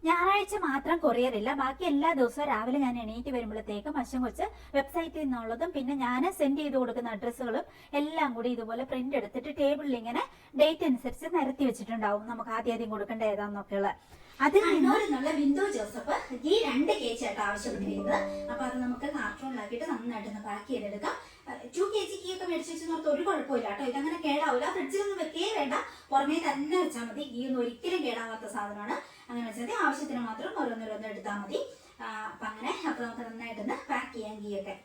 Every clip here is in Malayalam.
ഞായറാഴ്ച മാത്രം കൊറിയർ ഇല്ല, ബാക്കി എല്ലാ ദിവസവും രാവിലെ ഞാൻ എണീറ്റ് വരുമ്പോഴത്തേക്കും അശ്വൻ കൊച്ച് വെബ്സൈറ്റിൽ നിന്നുള്ളതും പിന്നെ ഞാൻ സെൻഡ് ചെയ്ത് കൊടുക്കുന്ന അഡ്രസ്സുകളും എല്ലാം കൂടി ഇതുപോലെ പ്രിന്റ് എടുത്തിട്ട് ടേബിളിൽ ഇങ്ങനെ ഡേറ്റ് അനുസരിച്ച് നിരത്തി വെച്ചിട്ടുണ്ടാവും. നമുക്ക് ആദ്യം കൊടുക്കേണ്ട ഏതാന്നൊക്കെയുള്ള അതിൽ നിന്നുള്ള ബിന്ദു ജോസഫ് ഈ 2 kg ആയിട്ട് ആവശ്യപ്പെട്ടിരിക്കുന്നത്. അപ്പൊ അത് നമുക്ക് കാർട്ടൂണിലാക്കിയിട്ട് നന്നായിട്ടൊന്ന് പാക്ക് ചെയ്തെടുക്കാം. 2 kg കീ ഒക്കെ മേടിച്ചു വെച്ചെന്നോർത്ത് ഒരു കുഴപ്പമില്ല കേട്ടോ. ഇതങ്ങനെ കേടാവില്ല, ഫ്രിഡ്ജിലൊന്നും വെക്കേ വേണ്ട, പുറമേ തന്നെ വെച്ചാൽ മതി. ഈ ഒന്നും ഒരിക്കലും കേടാവാത്ത സാധനമാണ്. അങ്ങനെ വെച്ചാൽ ആവശ്യത്തിന് മാത്രം ഓരോന്നോരോന്ന് എടുത്താൽ മതി. അപ്പൊ നമുക്ക് നന്നായിട്ടൊന്ന് പാക്ക് ചെയ്യാൻ ഗീയൊക്കെ.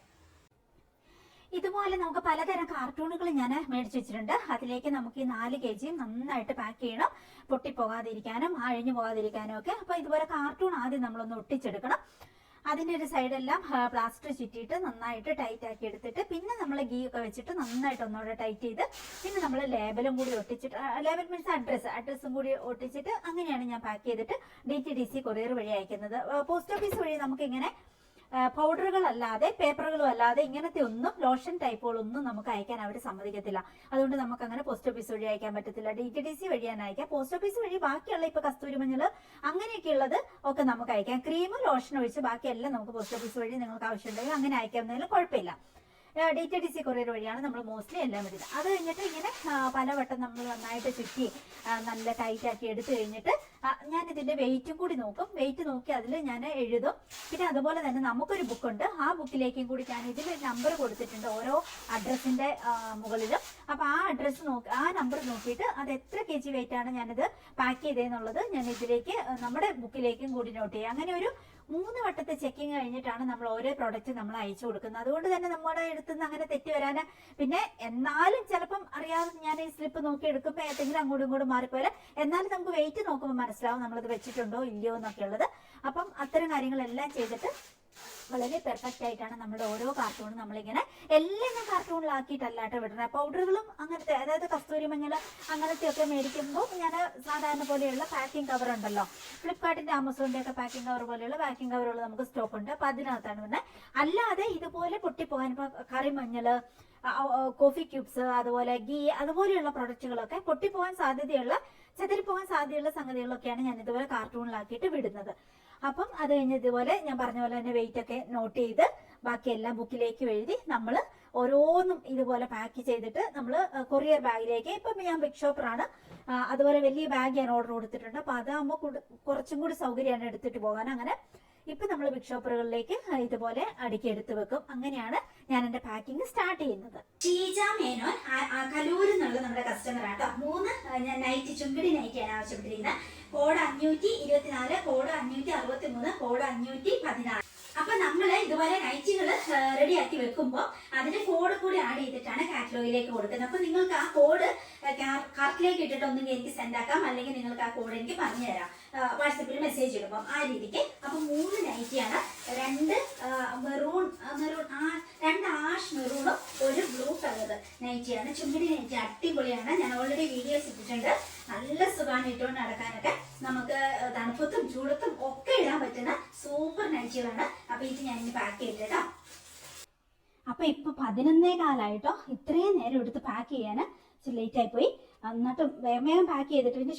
ഇതുപോലെ നമുക്ക് പലതരം കാർട്ടൂണുകൾ ഞാൻ മേടിച്ചു വെച്ചിട്ടുണ്ട്. അതിലേക്ക് നമുക്ക് ഈ 4 kg നന്നായിട്ട് പാക്ക് ചെയ്യണം, പൊട്ടിപ്പോകാതിരിക്കാനും അഴിഞ്ഞു പോകാതിരിക്കാനും ഒക്കെ. അപ്പൊ ഇതുപോലെ കാർട്ടൂൺ ആദ്യം നമ്മളൊന്ന് ഒട്ടിച്ചെടുക്കണം. അതിൻ്റെ ഒരു സൈഡെല്ലാം പ്ലാസ്റ്റർ ചുറ്റിയിട്ട് നന്നായിട്ട് ടൈറ്റ് ആക്കി എടുത്തിട്ട് പിന്നെ നമ്മൾ ഗീ ഒക്കെ വെച്ചിട്ട് നന്നായിട്ട് ഒന്നുകൂടെ ടൈറ്റ് ചെയ്ത് പിന്നെ നമ്മൾ ലേബലും കൂടി ഒട്ടിച്ചിട്ട്, ലേബൽ മീൻസ് അഡ്രസ്സും കൂടി ഒട്ടിച്ചിട്ട് അങ്ങനെയാണ് ഞാൻ പാക്ക് ചെയ്തിട്ട് DTDC കൊറിയർ വഴി അയക്കുന്നത്. പോസ്റ്റ് ഓഫീസ് വഴി നമുക്ക് ഇങ്ങനെ പൗഡറുകളല്ലാതെ പേപ്പറുകളും അല്ലാതെ ഇങ്ങനത്തെ ഒന്നും ലോഷൻ ടൈപ്പുകളൊന്നും നമുക്ക് അയക്കാൻ അവർ സമ്മതിക്കത്തില്ല. അതുകൊണ്ട് നമുക്ക് അങ്ങനെ പോസ്റ്റ് ഓഫീസ് വഴി അയക്കാൻ പറ്റത്തില്ല. DTDC വഴിയാണ് അയക്കാം. പോസ്റ്റ് ഓഫീസ് വഴി ബാക്കിയുള്ള ഇപ്പൊ കസ്തൂരി മഞ്ഞൾ അങ്ങനെയൊക്കെയുള്ളത് ഒക്കെ നമുക്ക് അയക്കാം. ക്രീമും ലോഷൻ ഒഴിച്ച് ബാക്കിയെല്ലാം നമുക്ക് പോസ്റ്റ് ഓഫീസ് വഴി നിങ്ങൾക്ക് ആവശ്യമുണ്ടെങ്കിൽ അങ്ങനെ അയക്കാവുന്നതിൽ കുഴപ്പമില്ല. DTDC കൊറിയർ വഴിയാണ് നമ്മൾ മോസ്റ്റ്ലി എല്ലാം വരുന്നത്. അത് കഴിഞ്ഞിട്ട് ഇങ്ങനെ പലവട്ടം നമ്മൾ നന്നായിട്ട് ചുറ്റി നല്ല ടൈറ്റ് ആക്കി എടുത്തു കഴിഞ്ഞിട്ട് ഞാൻ ഇതിന്റെ വെയിറ്റും കൂടി നോക്കും. വെയിറ്റ് നോക്കി അതിൽ ഞാൻ എഴുതും. പിന്നെ അതുപോലെ തന്നെ നമുക്കൊരു ബുക്കുണ്ട്, ആ ബുക്കിലേക്കും കൂടി ഞാൻ ഇതിൽ നമ്പർ കൊടുത്തിട്ടുണ്ട് ഓരോ അഡ്രസ്സിന്റെ മുകളിലും. അപ്പൊ ആ അഡ്രസ്സ് ആ നമ്പർ നോക്കിയിട്ട് അത് എത്ര kg വെയിറ്റ് ആണ് ഞാനിത് പാക്ക് ചെയ്തതെന്നുള്ളത് ഞാൻ ഇതിലേക്ക് നമ്മുടെ ബുക്കിലേക്കും കൂടി നോട്ട് ചെയ്യാം. അങ്ങനെ ഒരു 3 വട്ടത്തെ ചെക്കിങ് കഴിഞ്ഞിട്ടാണ് നമ്മൾ ഓരോ പ്രോഡക്റ്റ് നമ്മൾ അയച്ചു കൊടുക്കുന്നത്. അതുകൊണ്ട് തന്നെ നമ്മുടെ അടുത്തുനിന്ന് അങ്ങനെ തെറ്റി വരാന്, പിന്നെ എന്നാലും ചിലപ്പം അറിയാതെ ഞാൻ ഈ സ്ലിപ്പ് നോക്കി എടുക്കുമ്പോൾ ഏതെങ്കിലും അങ്ങോട്ടും ഇങ്ങോട്ടും മാറിപ്പോയാൽ എന്നാലും നമുക്ക് വെയിറ്റ് നോക്കുമ്പോൾ മനസ്സിലാവും നമ്മളത് വെച്ചിട്ടുണ്ടോ ഇല്ലയോ എന്നൊക്കെ ഉള്ളത്. അപ്പം അത്തരം കാര്യങ്ങളെല്ലാം ചെയ്തിട്ട് വളരെ പെർഫെക്റ്റ് ആയിട്ടാണ് നമ്മുടെ ഓരോ കാർട്ടൂണും നമ്മളിങ്ങനെ എല്ലാം കാർട്ടൂണിലാക്കിയിട്ടല്ല കേട്ടോ വിടുന്നത്. പൗഡറുകളും അങ്ങനത്തെ, അതായത് കസ്തൂരി മഞ്ഞൾ അങ്ങനത്തെ ഒക്കെ മേടിക്കുമ്പോൾ ഞാൻ സാധാരണ പോലെയുള്ള പാക്കിംഗ് കവർ ഉണ്ടല്ലോ, ഫ്ലിപ്കാർട്ടിന്റെ ആമസോണിന്റെ ഒക്കെ പാക്കിംഗ് കവർ പോലെയുള്ള പാക്കിംഗ് കവറുകൾ നമുക്ക് സ്റ്റോക്ക് ഉണ്ട്. അപ്പൊ അതിനകത്താണ് വരുന്നത്. അല്ലാതെ ഇതുപോലെ പൊട്ടിപ്പോകാൻ ഇപ്പൊ കറി മഞ്ഞള്, കോഫി ക്യൂബ്സ്, അതുപോലെ ഗീ, അതുപോലെയുള്ള പ്രൊഡക്റ്റുകളൊക്കെ പൊട്ടിപ്പോകാൻ സാധ്യതയുള്ള, ചെതറിപ്പോകാൻ സാധ്യതയുള്ള സംഗതികളൊക്കെയാണ് ഞാൻ ഇതുപോലെ കാർട്ടൂണിലാക്കിയിട്ട് വിടുന്നത്. അപ്പം അത് കഴിഞ്ഞ് ഇതുപോലെ ഞാൻ പറഞ്ഞ പോലെ തന്നെ വെയിറ്റ് ഒക്കെ നോട്ട് ചെയ്ത് ബാക്കിയെല്ലാം ബുക്കിലേക്ക് എഴുതി നമ്മൾ ഓരോന്നും ഇതുപോലെ പാക്ക് ചെയ്തിട്ട് നമ്മൾ കൊറിയർ ബാഗിലേക്ക്, ഇപ്പം ഞാൻ ബിഗ് ഷോപ്പറാണ്, അതുപോലെ വലിയ ബാഗ് ഞാൻ ഓർഡർ കൊടുത്തിട്ടുണ്ട്. അപ്പൊ അതാകുമ്പോൾ കുറച്ചും കൂടി സൗകര്യമാണ് എടുത്തിട്ട് പോകാൻ. അങ്ങനെ ഇപ്പൊ നമ്മൾ ബിഗ് ഷോപ്പറുകളിലേക്ക് ഇതുപോലെ അടുക്കി എടുത്ത് വെക്കും. അങ്ങനെയാണ് ഞാൻ എന്റെ പാക്കിംഗ് സ്റ്റാർട്ട് ചെയ്യുന്നത്. ഷീജ മേനോൻ കലൂരിൽ നിന്നുള്ള നമ്മുടെ കസ്റ്റമർ ആട്ടോ. 3 നൈറ്റ് ചുങ്കടി നൈറ്റിയാണ് ആവശ്യപ്പെട്ടിരിക്കുന്നത്. Code 524, code 563, code 514. അപ്പൊ നമ്മള് ഇതുപോലെ നൈറ്റുകൾ റെഡിയാക്കി വെക്കുമ്പോൾ അതിന് കോഡ് കൂടി ആഡ് ചെയ്തിട്ടാണ് കാറ്റലോഗിലേക്ക് കൊടുക്കുന്നത്. അപ്പൊ നിങ്ങൾക്ക് ആ കോഡ് കാർട്ടിലേക്ക് ഇട്ടിട്ട് ഒന്നെങ്കിൽ എനിക്ക് സെൻഡ് ആക്കാം, അല്ലെങ്കിൽ നിങ്ങൾക്ക് ആ കോഡ് എനിക്ക് പറഞ്ഞു തരാം വാട്സപ്പിൽ മെസ്സേജ് ഇടുമ്പോൾ ആ രീതിക്ക്. അപ്പൊ 3 നൈറ്റിയാണ്, 2 മെറൂൺ 2 ആഷ് മെറൂണും 1 ബ്ലൂ കളർ നൈറ്റിയാണ്. ചുമടി നൈറ്റി അടിപൊളിയാണ്. ഞാൻ ഓൾറെഡി വീഡിയോസ് ഇട്ടിട്ടുണ്ട്. നല്ല സുഖമാണ് ഇട്ടുകൊണ്ട് നടക്കാനൊക്കെ. നമുക്ക് തണുപ്പത്തും ചൂടത്തും ഒക്കെ ഇടാൻ പറ്റുന്ന സൂപ്പർ നൈറ്റികളാണ്. അപ്പൊ ഇത് ഞാൻ ഇനി പാക്ക് ചെയ്തിട്ടോ. അപ്പൊ ഇപ്പൊ 11:15 ഇത്രയും നേരം എടുത്ത് പാക്ക് ചെയ്യാന് ലേറ്റ് ആയി പോയി. എന്നിട്ട് വേഗം പാക്ക് ചെയ്തിട്ട് പിന്നെ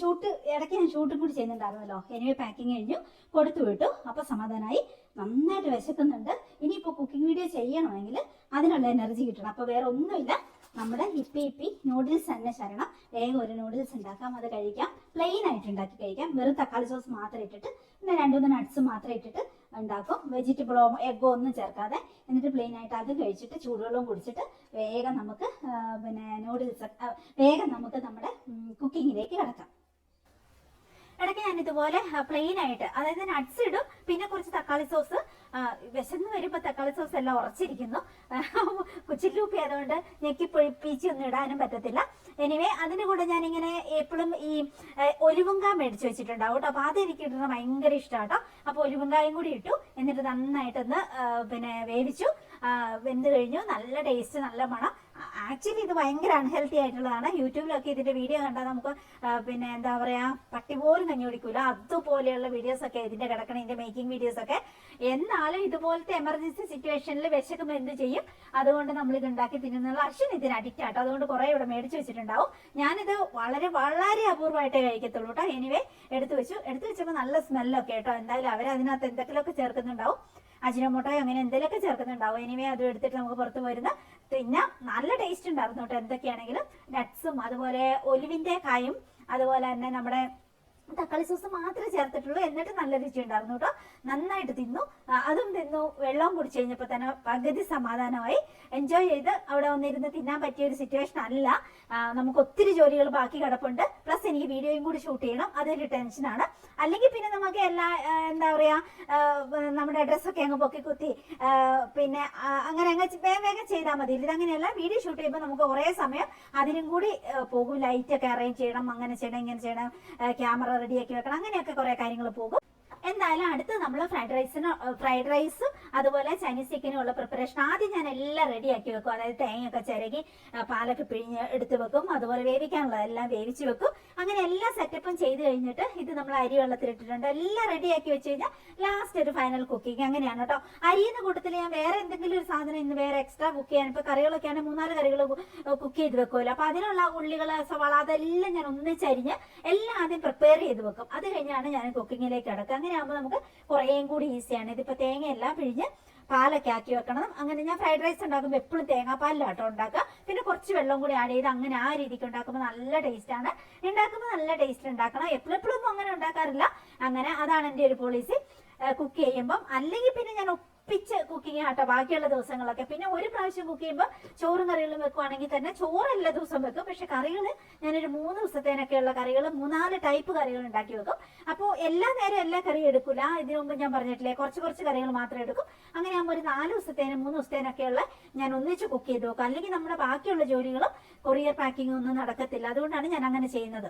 ഇടയ്ക്ക് ഞാൻ ഷൂട്ടും കൂടി ചെയ്യുന്നുണ്ടായിരുന്നല്ലോ. എനിവേ പാക്കിങ് കഴിഞ്ഞു, കൊടുത്തു വിട്ടു. അപ്പൊ സമാധാനമായി. നന്നായിട്ട് വിശക്കുന്നുണ്ട്. ഇനിയിപ്പോ കുക്കിംഗ് വീഡിയോ ചെയ്യണമെങ്കിൽ അതിനുള്ള എനർജി കിട്ടണം. അപ്പൊ വേറെ ഒന്നുമില്ല, നമ്മുടെ ഹിപ്പി നൂഡിൽസ് തന്നെ ശരണം. വേഗം ഒരു നൂഡിൽസ് ഉണ്ടാക്കാം, അത് കഴിക്കാം. പ്ലെയിൻ ആയിട്ട് ഉണ്ടാക്കി കഴിക്കാം. വെറും തക്കാളി സോസ് മാത്രം ഇട്ടിട്ട് പിന്നെ 2-3 നട്ട്സ് മാത്രം ഇട്ടിട്ട് ഉണ്ടാക്കും. വെജിറ്റബിളോ എഗ്ഗോ ഒന്നും ചേർക്കാതെ. എന്നിട്ട് പ്ലെയിൻ ആയിട്ട് അത് കഴിച്ചിട്ട് ചൂടുവെള്ളവും കുടിച്ചിട്ട് വേഗം നമുക്ക് നൂഡിൽസ് വേഗം നമുക്ക് നമ്മുടെ കുക്കിങ്ങിലേക്ക് കിടക്കാം. ഇടയ്ക്ക് ഞാൻ ഇതുപോലെ പ്ലെയിൻ ആയിട്ട്, അതായത് നട്ട്സ് ഇടും, പിന്നെ കുറച്ച് തക്കാളി സോസ്. വിശന്ന് വരുമ്പോൾ തക്കാളി സോസ് എല്ലാം ഉറച്ചിരിക്കുന്നു. കുച്ചിലൂപ്പി ആയതുകൊണ്ട് ഞെക്കി പൊഴിപ്പിച്ച് ഒന്നും ഇടാനും പറ്റത്തില്ല. എനിവേ അതിൻ്റെ കൂടെ ഞാനിങ്ങനെ എപ്പോഴും ഈ ഒലിവുങ്കായ മേടിച്ച് വെച്ചിട്ടുണ്ടാവും കേട്ടോ. അപ്പോൾ അതെനിക്ക് ഇടുന്നത് ഭയങ്കര ഇഷ്ടമാണ് കേട്ടോ. അപ്പോൾ ഒലിവുങ്കായും കൂടി ഇട്ടു. എന്നിട്ട് നന്നായിട്ടൊന്ന് വേവിച്ചു. വെന്ത് കഴിഞ്ഞു. നല്ല ടേസ്റ്റ്, നല്ല മണം. ആക്ച്വലി ഇത് ഭയങ്കര അൺഹെൽത്തി ആയിട്ടുള്ളതാണ്. യൂട്യൂബിലൊക്കെ ഇതിന്റെ വീഡിയോ കണ്ടാൽ നമുക്ക് പിന്നെ എന്താ പറയാ പട്ടി പോലും കഞ്ഞി കുടിക്കൂല, അതുപോലെയുള്ള വീഡിയോസ് ഒക്കെ ഇതിന്റെ കിടക്കണം, ഇതിന്റെ മേക്കിംഗ് വീഡിയോസ് ഒക്കെ. എന്നാലും ഇതുപോലത്തെ എമർജൻസി സിറ്റുവേഷനിൽ വിശക്കുമ്പോൾ എന്ത് ചെയ്യും, അതുകൊണ്ട് നമ്മൾ ഇത് ഉണ്ടാക്കി തിന്നുന്നുള്ള. അശ്വിൻ ഇതിന് അഡിക്റ്റ് ആട്ടോ, അതുകൊണ്ട് കുറെ ഇവിടെ മേടിച്ചു വെച്ചിട്ടുണ്ടാവും. ഞാനിത് വളരെ വളരെ അപൂർവമായിട്ടേ കഴിക്കത്തുള്ളൂ കേട്ടോ. എനിവേ എടുത്തു വെച്ചപ്പോൾ നല്ല സ്മെല്ലൊക്കെ കേട്ടോ. എന്തായാലും അവരതിനകത്ത് എന്തൊക്കെയൊക്കെ ചേർക്കുന്നുണ്ടാവും, അജിനോമോട്ടോയോ അങ്ങനെ എന്തെങ്കിലുമൊക്കെ ചേർക്കുന്നുണ്ടാവും. എനിവേ അത് എടുത്തിട്ട് നമുക്ക് പുറത്ത് വരുന്ന പിന്നെ നല്ല ടേസ്റ്റ് ഉണ്ടായിരുന്നു കേട്ടോ. എന്തൊക്കെയാണെങ്കിലും നട്ട്സും അതുപോലെ ഒലിവിന്റെ കായും അതുപോലെ തന്നെ നമ്മുടെ തക്കാളി സോസ് മാത്രമേ ചേർത്തിട്ടുള്ളൂ. എന്നിട്ട് നല്ല രുചി ഉണ്ടായിരുന്നു കേട്ടോ. നന്നായിട്ട് തിന്നു, അതും തിന്നു. വെള്ളവും കുടിച്ചു കഴിഞ്ഞപ്പോൾ തന്നെ പകുതി സമാധാനമായി. എൻജോയ് ചെയ്ത് അവിടെ വന്നിരുന്ന് തിന്നാൻ പറ്റിയ ഒരു സിറ്റുവേഷൻ അല്ല. നമുക്ക് ഒത്തിരി ജോലികൾ ബാക്കി കിടപ്പുണ്ട്. പ്ലസ് എനിക്ക് വീഡിയോയും കൂടി ഷൂട്ട് ചെയ്യണം, അതൊരു ടെൻഷനാണ്. അല്ലെങ്കിൽ പിന്നെ നമുക്ക് എല്ലാ എന്താ പറയാ നമ്മുടെ ഡ്രസ്സൊക്കെ അങ്ങ് പൊക്കി കുത്തി പിന്നെ അങ്ങനെ വേഗം ചെയ്താൽ മതി. ഇതങ്ങനെയല്ല, വീഡിയോ ഷൂട്ട് ചെയ്യുമ്പോൾ നമുക്ക് കുറേ സമയം അതിനും കൂടി പോകും. ലൈറ്റൊക്കെ അറേഞ്ച് ചെയ്യണം, അങ്ങനെ ചെയ്യണം, ഇങ്ങനെ ചെയ്യണം, ക്യാമറ റെഡിയാക്കി വെക്കണം, അങ്ങനെയൊക്കെ കുറെ കാര്യങ്ങൾ പോകും. എന്തായാലും അടുത്ത് നമ്മൾ ഫ്രൈഡ് റൈസും അതുപോലെ ചൈനീസ് ചിക്കനും ഉള്ള പ്രിപ്പറേഷൻ ആദ്യം ഞാൻ എല്ലാം റെഡിയാക്കി വെക്കും. അതായത് തേങ്ങയൊക്കെ ചിരകി പാലൊക്കെ പിഴിഞ്ഞ് എടുത്ത് വെക്കും, അതുപോലെ വേവിക്കാനുള്ളതെല്ലാം വേവിച്ച് വെക്കും. അങ്ങനെ എല്ലാ സെറ്റപ്പും ചെയ്ത് കഴിഞ്ഞിട്ട് ഇത് നമ്മൾ അരി വെള്ളത്തിലിട്ടിട്ടുണ്ട്. എല്ലാം റെഡിയാക്കി വെച്ച് കഴിഞ്ഞാൽ ലാസ്റ്റ് ഒരു ഫൈനൽ കുക്കിംഗ് അങ്ങനെയാണ് കേട്ടോ. അരിയുന്ന കൂട്ടത്തിൽ ഞാൻ വേറെ എന്തെങ്കിലും ഒരു സാധനം ഇന്ന് വേറെ എക്സ്ട്രാ കുക്ക് ചെയ്യാൻ, ഇപ്പൊ കറികളൊക്കെ ആണെങ്കിൽ 3-4 കറികൾ കുക്ക് ചെയ്ത് വെക്കുമല്ലോ. അപ്പൊ അതിനുള്ള ഉള്ളികൾ, സവാള അതെല്ലാം ഞാൻ ഒന്നിച്ചരിഞ്ഞ് എല്ലാം ആദ്യം പ്രിപ്പയർ ചെയ്ത് വെക്കും. അത് കഴിഞ്ഞാണ് ഞാൻ കുക്കിങ്ങിലേക്ക് കിടക്കുക. അങ്ങനെ ആകുമ്പോൾ നമുക്ക് കുറേയും കൂടി ഈസിയാണ്. ഇതിപ്പോ തേങ്ങയെല്ലാം പിഴിഞ്ഞ് പാലൊക്കെ ആക്കി വെക്കണം. അങ്ങനെ ഞാൻ ഫ്രൈഡ് റൈസ് ഉണ്ടാക്കുമ്പോൾ എപ്പോഴും തേങ്ങാപ്പാലിലാട്ടോ ഉണ്ടാക്കുക. പിന്നെ കുറച്ച് വെള്ളം കൂടി ആഡ് ചെയ്ത് അങ്ങനെ ആ രീതിക്ക് ഉണ്ടാക്കുമ്പോൾ നല്ല ടേസ്റ്റ് ആണ്. ഉണ്ടാക്കുമ്പോൾ നല്ല ടേസ്റ്റ് ഉണ്ടാക്കണം. എപ്പോഴും ഒന്നും അങ്ങനെ ഉണ്ടാക്കാറില്ല. അങ്ങനെ അതാണ് എൻ്റെ ഒരു പോളിസി കുക്ക് ചെയ്യുമ്പം. അല്ലെങ്കിൽ പിന്നെ ഞാൻ ഒപ്പിച്ച് കുക്കിംഗ് ആട്ടോ ബാക്കിയുള്ള ദിവസങ്ങളൊക്കെ. പിന്നെ ഒരു പ്രാവശ്യം കുക്ക് ചെയ്യുമ്പോൾ ചോറും കറികളും വെക്കുവാണെങ്കിൽ തന്നെ ചോറ് എല്ലാ ദിവസവും വെക്കും. പക്ഷെ കറികൾ ഞാനൊരു 3 ദിവസത്തേനൊക്കെയുള്ള കറികൾ 3-4 ടൈപ്പ് കറികൾ ഉണ്ടാക്കി വെക്കും. അപ്പോൾ എല്ലാ നേരം എല്ലാ കറിയും എടുക്കില്ല. ഇതിനു മുമ്പ് ഞാൻ പറഞ്ഞിട്ടില്ലേ, കുറച്ച് കറികൾ മാത്രം എടുക്കും. അങ്ങനെ ആകുമ്പോൾ ഒരു 4 ദിവസത്തേനും 3 ദിവസത്തേനൊക്കെയുള്ള ഞാൻ ഒന്നിച്ച് കുക്ക് ചെയ്ത് വെക്കും. അല്ലെങ്കിൽ നമ്മുടെ ബാക്കിയുള്ള ജോലികളും കൊറിയർ പാക്കിംഗ് ഒന്നും നടക്കത്തില്ല. അതുകൊണ്ടാണ് ഞാൻ അങ്ങനെ ചെയ്യുന്നത്.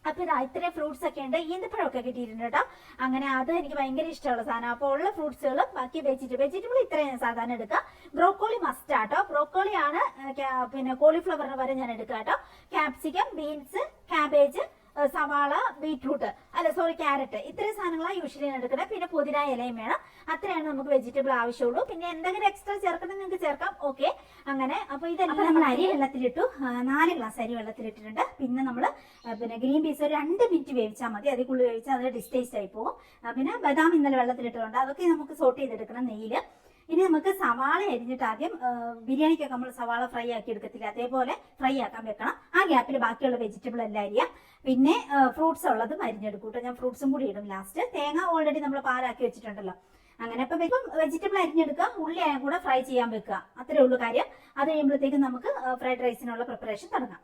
അപ്പൊ ഇതാ ഇത്രയും ഫ്രൂട്ട്സ് ഒക്കെ ഉണ്ട്. ഈന്തപ്പഴമൊക്കെ കിട്ടിയിട്ടുണ്ട് കേട്ടോ. അങ്ങനെ അത് എനിക്ക് ഭയങ്കര ഇഷ്ടമുള്ള സാധനം. അപ്പോൾ ഉള്ള ഫ്രൂട്ട്സുകൾ ബാക്കി വെജിറ്റബിൾ ഇത്രയും ഞാൻ സാധാരണ എടുക്കുക. ബ്രോക്കോളി മസ്റ്റ് ആട്ടോ. ബ്രോക്കോളി ആണ് പിന്നെ കോളിഫ്ലവറിന് വരെ ഞാൻ എടുക്കുക കേട്ടോ. ക്യാപ്സിക്കം, ബീൻസ്, ക്യാബേജ്, സവാള, ബീട്രൂട്ട് ക്യാരറ്റ്, ഇത്രയും സാധനങ്ങളാണ് യൂഷ്വലി എടുക്കുന്നത്. പിന്നെ പുതിന ഇലയും വേണം. അത്രയാണ് നമുക്ക് വെജിറ്റബിൾ ആവശ്യമുള്ളൂ. പിന്നെ എന്തെങ്കിലും എക്സ്ട്രാ ചേർക്കണം നിങ്ങൾക്ക് ചേർക്കാം, ഓക്കെ. അങ്ങനെ അപ്പൊ ഇതെല്ലാം നമ്മൾ അരി വെള്ളത്തിലിട്ടു. 4 ഗ്ലാസ് അരി വെള്ളത്തിലിട്ടിട്ടുണ്ട്. പിന്നെ നമ്മൾ പിന്നെ ഗ്രീൻ പീസ് ഒരു 2 മിനിറ്റ് വേവിച്ചാൽ മതി. അതിൽ കൂടുതൽ വേവിച്ചാൽ അത് ഡിസ്റ്റേസ്റ്റ് ആയി പോകും. പിന്നെ ബദാം ഇന്നലെ വെള്ളത്തിലിട്ടുണ്ട്. അതൊക്കെ നമുക്ക് സോട്ട് ചെയ്തെടുക്കണം നെയ്യില്. ഇനി നമുക്ക് സവാള അരിഞ്ഞിട്ട് ആദ്യം ബിരിയാണിക്കൊക്കെ നമ്മൾ സവാള ഫ്രൈ ആക്കി എടുക്കത്തില്ല, അതേപോലെ ഫ്രൈ ആക്കാൻ വെക്കണം. ആ ഗ്യാപ്പിൽ ബാക്കിയുള്ള വെജിറ്റബിൾ എല്ലാം അരിയാം. പിന്നെ ഫ്രൂട്ട്സ് ഉള്ളതും അരിഞ്ഞെടുക്കൂട്ടോ. ഞാൻ ഫ്രൂട്ട്സും കൂടി ഇടും ലാസ്റ്റ്. തേങ്ങ ഓൾറെഡി നമ്മൾ പാലാക്കി വെച്ചിട്ടുണ്ടല്ലോ. അങ്ങനെ ഇപ്പം വെജിറ്റബിൾ അരിഞ്ഞെടുക്കുക, ഉള്ളി കൂടെ ഫ്രൈ ചെയ്യാൻ വെക്കുക. അത്രേ ഉള്ളൂ കാര്യം. അത് കഴിയുമ്പോഴത്തേക്കും നമുക്ക് ഫ്രൈഡ് റൈസിനുള്ള പ്രിപ്പറേഷൻ തുടങ്ങാം.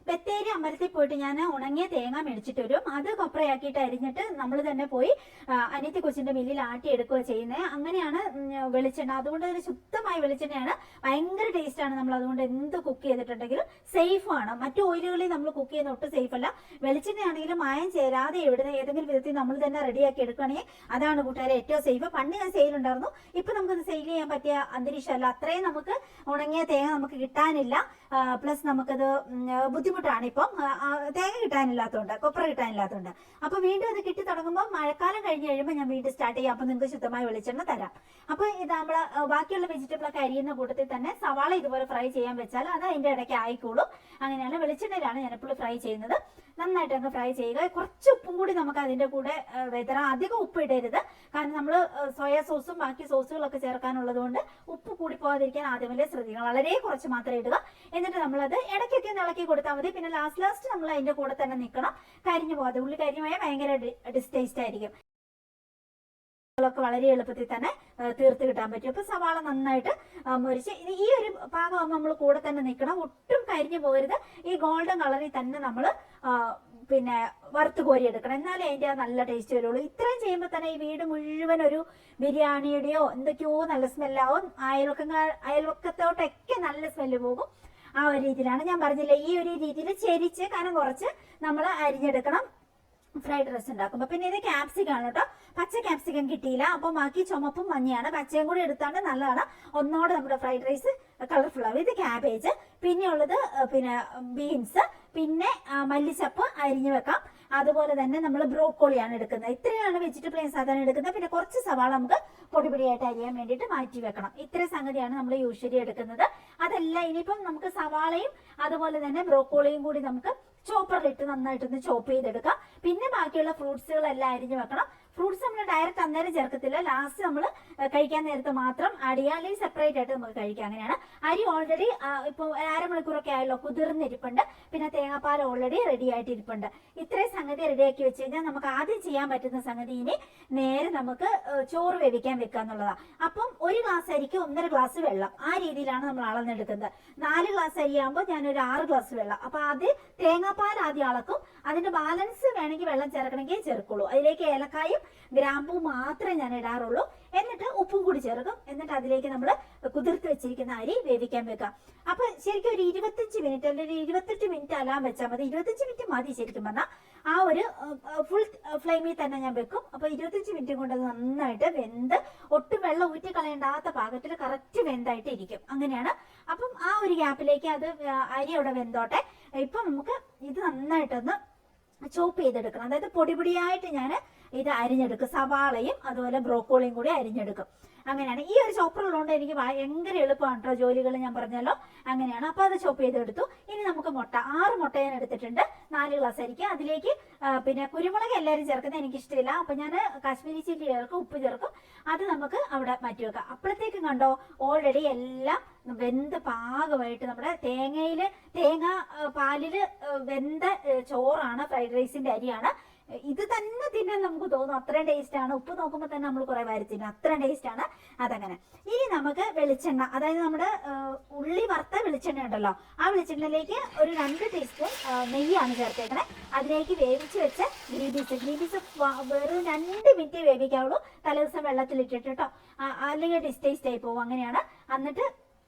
ബത്തേരി അമ്പലത്തിൽ പോയിട്ട് ഞാൻ ഉണങ്ങിയ തേങ്ങ മേടിച്ചിട്ട് വരും. അത് കൊപ്രയാക്കിയിട്ട് അരിഞ്ഞിട്ട് നമ്മൾ തന്നെ പോയി അനിയത്തി കൊച്ചിന്റെ മില്ലിൽ ആട്ടിയെടുക്കുക ചെയ്യുന്നത്. അങ്ങനെയാണ് വെളിച്ചെണ്ണ. അതുകൊണ്ട് തന്നെ ശുദ്ധമായ വെളിച്ചെണ്ണയാണ്. ഭയങ്കര ടേസ്റ്റ് ആണ്. നമ്മൾ അതുകൊണ്ട് എന്ത് കുക്ക് ചെയ്തിട്ടുണ്ടെങ്കിലും സേഫ് ആണ്. മറ്റു ഓയിലുകളിൽ നമ്മൾ കുക്ക് ചെയ്യുന്ന ഒട്ടും സേഫ് അല്ല. വെളിച്ചെണ്ണയാണെങ്കിലും മായം ചേരാതെ ഏതെങ്കിലും വിധത്തിൽ നമ്മൾ തന്നെ റെഡിയാക്കി എടുക്കുകയാണെങ്കിൽ അതാണ് കൂട്ടുകാരെ ഏറ്റവും സേഫ്. പണ്ട് ഞാൻ സെയിലുണ്ടായിരുന്നു. ഇപ്പൊ നമുക്കത് സെയിൽ ചെയ്യാൻ പറ്റിയ അന്തരീക്ഷമല്ല. അത്രയും നമുക്ക് ഉണങ്ങിയ തേങ്ങ നമുക്ക് കിട്ടാനില്ല. പ്ലസ് നമുക്കത് ബുദ്ധിമുട്ടാണ് ഇപ്പം തേങ്ങ കിട്ടാനില്ലാത്തതുകൊണ്ട്, കൊപ്ര കിട്ടാനില്ലാത്തതുകൊണ്ട്. അപ്പൊ വീണ്ടും അത് കിട്ടി തുടങ്ങുമ്പോൾ മഴക്കാലം കഴിഞ്ഞ് കഴിയുമ്പോൾ ഞാൻ വീണ്ടും സ്റ്റാർട്ട് ചെയ്യാം. അപ്പൊ നിങ്ങൾക്ക് ശുദ്ധമായ വെളിച്ചെണ്ണ തരാം. അപ്പൊ ഇത് നമ്മള് ബാക്കിയുള്ള വെജിറ്റബിൾ ഒക്കെ അരിയുന്ന കൂട്ടത്തിൽ തന്നെ സവാള ഇതുപോലെ ഫ്രൈ ചെയ്യാൻ വെച്ചാൽ അത് അതിന്റെ ഇടയ്ക്ക് ആയിക്കോളും. അങ്ങനെയാണ് വെളിച്ചെണ്ണയിലാണ് ഞാൻ എപ്പോഴും ഫ്രൈ ചെയ്യുന്നത്. നന്നായിട്ട് അങ്ങ് ഫ്രൈ ചെയ്യുക. കുറച്ച് ഉപ്പും കൂടി നമുക്ക് അതിന്റെ കൂടെ വെതറാം. അധികം ഉപ്പ് ഇടരുത്. കാരണം നമ്മൾ സോയാ സോസും ബാക്കി സോസുകളൊക്കെ ചേർക്കാനുള്ളത് കൊണ്ട് ഉപ്പ് കൂടി പോകാതിരിക്കാൻ ആദ്യമല്ലേ ശ്രദ്ധിക്കണം. വളരെ കുറച്ച് മാത്രം ഇടുക. എന്നിട്ട് നമ്മളത് ഇടയ്ക്കൊക്കെ ഇളക്കി കൊടുത്താൽ മതി. പിന്നെ ലാസ്റ്റ് നമ്മൾ അതിന്റെ കൂടെ തന്നെ നിൽക്കണം. കരിഞ്ഞു പോകാതെ. ഉള്ളി കരിഞ്ഞു പോയാൽ ഭയങ്കര ഡിസ്റ്റേസ്റ്റ് ആയിരിക്കും. ൊക്കെ വളരെ എളുപ്പത്തിൽ തന്നെ തീർത്ത് കിട്ടാൻ പറ്റും. അപ്പൊ സവാള നന്നായിട്ട് മുരിച്ച് ഈ ഒരു പാകമാകുമ്പോൾ നമ്മൾ കൂടെ തന്നെ നിൽക്കണം. ഒട്ടും കരിഞ്ഞു പോകരുത്. ഈ ഗോൾഡൻ കളറിൽ തന്നെ നമ്മൾ പിന്നെ വറുത്ത് കോരി എടുക്കണം. എന്നാലേ അതിന്റെ നല്ല ടേസ്റ്റ് വരുള്ളൂ. ഇത്രയും ചെയ്യുമ്പോൾ തന്നെ ഈ വീട് മുഴുവൻ ഒരു ബിരിയാണിയുടെയോ എന്തൊക്കെയോ നല്ല സ്മെല്ലാവും. അയൽവക്കത്തോട്ടൊക്കെ നല്ല സ്മെല്ല് പോകും. ആ ഒരു രീതിയിലാണ് ഞാൻ പറഞ്ഞില്ലേ, ഈ ഒരു രീതിയിൽ ചെരിച്ച് കനം കുറച്ച് നമ്മൾ അരിഞ്ഞെടുക്കണം ഫ്രൈഡ് റൈസ് ഉണ്ടാക്കുമ്പോൾ. പിന്നെ ഇത് ക്യാപ്സിക്കം ആണ് കേട്ടോ. പച്ച ക്യാപ്സിക്കം കിട്ടിയില്ല. അപ്പോൾ ബാക്കി ചുമപ്പും മഞ്ഞയാണ്. പച്ചയും കൂടി എടുത്താണ്ട് നല്ലതാണ്. ഒന്നോടെ നമ്മുടെ ഫ്രൈഡ് റൈസ് കളർഫുൾ ആവും. ഇത് ക്യാബേജ്, പിന്നെ ഉള്ളത് പിന്നെ ബീൻസ്, പിന്നെ മല്ലിച്ചപ്പ് അരിഞ്ഞു വെക്കാം. അതുപോലെ തന്നെ നമ്മൾ ബ്രോക്കോളിയാണ് എടുക്കുന്നത്. ഇത്രയാണ് വെജിറ്റബിൾ സാധാരണ എടുക്കുന്നത്. പിന്നെ കുറച്ച് സവാള നമുക്ക് പൊടിപൊടിയായിട്ട് അരിയാൻ വേണ്ടിയിട്ട് മാറ്റി വെക്കണം. ഇത്രയും സംഗതിയാണ് നമ്മൾ യൂഷ്വലി എടുക്കുന്നത്. അതല്ല, ഇനിയിപ്പം നമുക്ക് സവാളയും അതുപോലെ തന്നെ ബ്രോക്കോളിയും കൂടി നമുക്ക് ചോപ്പറിലിട്ട് നന്നായിട്ടൊന്ന് ചോപ്പ് ചെയ്തെടുക്കാം. പിന്നെ ബാക്കിയുള്ള ഫ്രൂട്ട്സുകളെല്ലാം അരിഞ്ഞു വെക്കണം. ഫ്രൂട്ട്സ് നമ്മൾ ഡയറക്റ്റ് അന്നേരം ചേർക്കത്തില്ല, ലാസ്റ്റ് നമ്മൾ കഴിക്കാൻ നേരത്തെ മാത്രം ആഡ് ചെയ്യുക, അല്ലെങ്കിൽ സെപ്പറേറ്റ് ആയിട്ട് നമുക്ക് കഴിക്കാം. അങ്ങനെയാണ്. അരി ഓൾറെഡി ഇപ്പോൾ അരമണിക്കൂറൊക്കെ ആയല്ലോ, കുതിർന്നിരിപ്പുണ്ട്. പിന്നെ തേങ്ങാപ്പാൽ ഓൾറെഡി റെഡി ആയിട്ട് ഇരിപ്പുണ്ട്. ഇത്രയും സംഗതി റെഡിയാക്കി വെച്ച് കഴിഞ്ഞാൽ നമുക്ക് ആദ്യം ചെയ്യാൻ പറ്റുന്ന സംഗതി ഇനി നേരെ നമുക്ക് ചോറ് വേവിക്കാൻ വെക്കുക എന്നുള്ളതാണ്. അപ്പം 1 ഗ്ലാസ് അരിക്ക് 1.5 ഗ്ലാസ് വെള്ളം, ആ രീതിയിലാണ് നമ്മൾ അളന്നെടുക്കുന്നത്. 4 ഗ്ലാസ് അരിയാകുമ്പോൾ ഞാനൊരു 6 ഗ്ലാസ് വെള്ളം. അപ്പൊ ആദ്യം തേങ്ങാപ്പാൽ ആദ്യം അളക്കും, അതിന്റെ ബാലൻസ് വേണമെങ്കിൽ വെള്ളം ചേർക്കണമെങ്കിൽ ചേർക്കുള്ളൂ. അതിലേക്ക് ഏലക്കായും ഗ്രാമ്പൂ മാത്രമേ ഞാൻ ഇടാറുള്ളൂ. എന്നിട്ട് ഉപ്പും കൂടി ചേർക്കും. എന്നിട്ട് അതിലേക്ക് നമ്മൾ കുതിർത്ത് വെച്ചിരിക്കുന്ന അരി വേവിക്കാൻ വെക്കാം. അപ്പൊ ശരിക്കും ഒരു 25 മിനിറ്റ് അല്ലെങ്കിൽ 28 മിനിറ്റ് അലാം വെച്ചാൽ മതി. 25 മിനിറ്റ് മതി ശരിക്കും പറഞ്ഞാൽ. ആ ഒരു ഫുൾ ഫ്ലെയിമിൽ തന്നെ ഞാൻ വെക്കും. അപ്പൊ 25 മിനിറ്റ് കൊണ്ട് അത് നന്നായിട്ട് വെന്ത് ഒട്ടും വെള്ളം ഊറ്റി കളയേണ്ടാത്ത പാകത്തിൽ കറക്റ്റ് വെന്തായിട്ട് ഇരിക്കും. അങ്ങനെയാണ്. അപ്പം ആ ഒരു ഗ്യാപ്പിലേക്ക് അത് അരി അവിടെ വെന്തോട്ടെ. ഇപ്പൊ നമുക്ക് ഇത് നന്നായിട്ടൊന്ന് ചോപ്പ് ചെയ്തെടുക്കണം. അതായത് പൊടിപൊടിയായിട്ട് ഞാൻ ഇത് അരിഞ്ഞെടുക്കും. സവാളയും അതുപോലെ ബ്രോക്കോളിയും കൂടി അരിഞ്ഞെടുക്കും. അങ്ങനെയാണ്. ഈ ഒരു ചോപ്പർ ഉള്ളതുകൊണ്ട് എനിക്ക് ഭയങ്കര എളുപ്പമാണ് കേട്ടോ ജോലികൾ, ഞാൻ പറഞ്ഞല്ലോ. അങ്ങനെയാണ്. അപ്പൊ അത് ചോപ്പ് ചെയ്തെടുത്തു. ഇനി നമുക്ക് മുട്ട, 6 മുട്ട ഞാൻ എടുത്തിട്ടുണ്ട്. 4 ഗ്ലാസ് അരിക്ക്. അതിലേക്ക് പിന്നെ കുരുമുളക് എല്ലാവരും ചേർക്കുന്നത് എനിക്കിഷ്ടമില്ല. അപ്പൊ ഞാൻ കാശ്മീരി ചില്ലി ചേർക്കും, ഉപ്പ് ചേർക്കും. അത് നമുക്ക് അവിടെ മാറ്റി വെക്കാം. അപ്പോഴത്തേക്കും കണ്ടോ ഓൾറെഡി എല്ലാം വെന്ത് പാകമായിട്ട് നമ്മുടെ തേങ്ങ പാലില് വെന്ത ചോറാണ്, ഫ്രൈഡ് റൈസിന്റെ അരിയാണ്. ഇത് തന്നെ തിന്നാൻ നമുക്ക് തോന്നും, അത്രയും ടേസ്റ്റ് ആണ്. ഉപ്പ് നോക്കുമ്പോൾ തന്നെ നമ്മൾ കുറെ വാരി തിന്നും, അത്രയും ടേസ്റ്റ് ആണ്. അതങ്ങനെ. ഇനി നമുക്ക് വെളിച്ചെണ്ണ, അതായത് നമ്മുടെ ഉള്ളി വറുത്ത വെളിച്ചെണ്ണ ഉണ്ടല്ലോ, ആ വെളിച്ചെണ്ണയിലേക്ക് ഒരു 2 ടീസ്പൂൺ നെയ്യാണ് ചേർത്തേക്കണേ. അതിലേക്ക് വേവിച്ച് വെച്ച ഗ്രീൻ പീസ് വെറും 2 മിനിറ്റ് വേവിക്കാവുള്ളൂ. തലേദിവസം വെള്ളത്തിലിട്ടിട്ട് കേട്ടോ, അല്ലെങ്കിൽ ഡിസ്റ്റേസ്റ്റ് ആയി പോകും. അങ്ങനെയാണ്. എന്നിട്ട്